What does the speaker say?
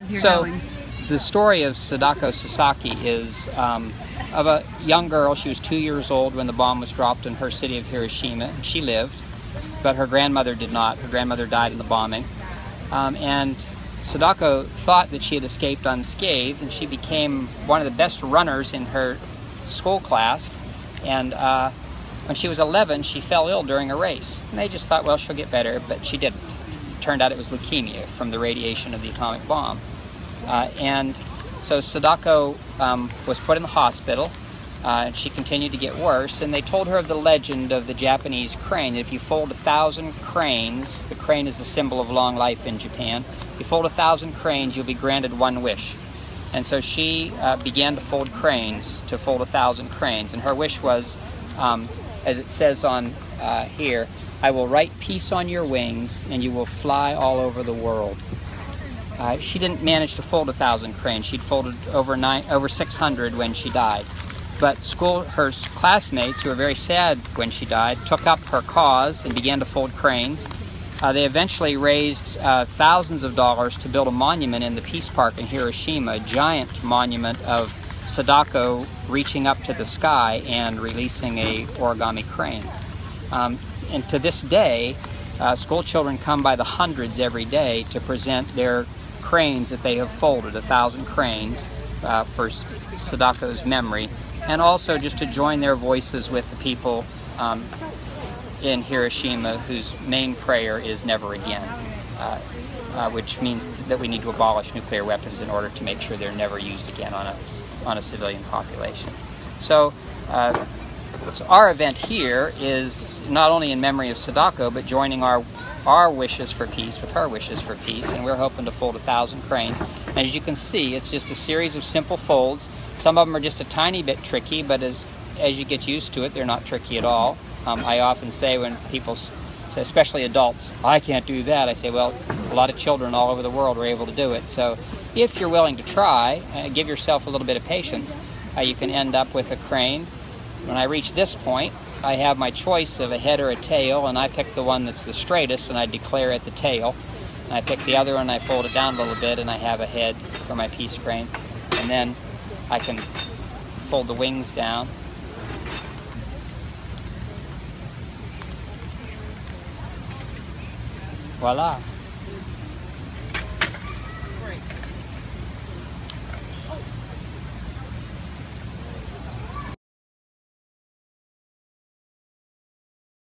So, the story of Sadako Sasaki is of a young girl. She was 2 years old when the bomb was dropped in her city of Hiroshima. She lived, but her grandmother did not. Her grandmother died in the bombing. And Sadako thought that she had escaped unscathed, and she became one of the best runners in her school class. And when she was 11, she fell ill during a race. And they just thought, well, she'll get better, but she didn't. It turned out it was leukemia from the radiation of the atomic bomb. And so Sadako was put in the hospital, and she continued to get worse, and they told her of the legend of the Japanese crane. If you fold 1,000 cranes, the crane is a symbol of long life in Japan, if you fold 1,000 cranes, you'll be granted one wish. And so she began to fold cranes, to fold 1,000 cranes, and her wish was, as it says on here, I will write peace on your wings, and you will fly all over the world. She didn't manage to fold 1,000 cranes. She'd folded over 600 when she died. But her classmates, who were very sad when she died, took up her cause and began to fold cranes. They eventually raised thousands of dollars to build a monument in the Peace Park in Hiroshima, a giant monument of Sadako reaching up to the sky and releasing a origami crane. And to this day, school children come by the hundreds every day to present their cranes that they have folded, 1,000 cranes, for Sadako's memory, and also just to join their voices with the people in Hiroshima whose main prayer is never again, which means that we need to abolish nuclear weapons in order to make sure they're never used again on a civilian population. So our event here is not only in memory of Sadako, but joining our wishes for peace with her wishes for peace, and we're hoping to fold 1,000 cranes. And as you can see, it's just a series of simple folds. Some of them are just a tiny bit tricky, but as you get used to it, they're not tricky at all. I often say when people say, especially adults, I can't do that, I say, well, a lot of children all over the world are able to do it. So if you're willing to try, give yourself a little bit of patience, you can end up with a crane. When I reach this point, I have my choice of a head or a tail, and I pick the one that's the straightest, and I declare it the tail. And I pick the other one, I fold it down a little bit, and I have a head for my peace crane. And then I can fold the wings down. Voila.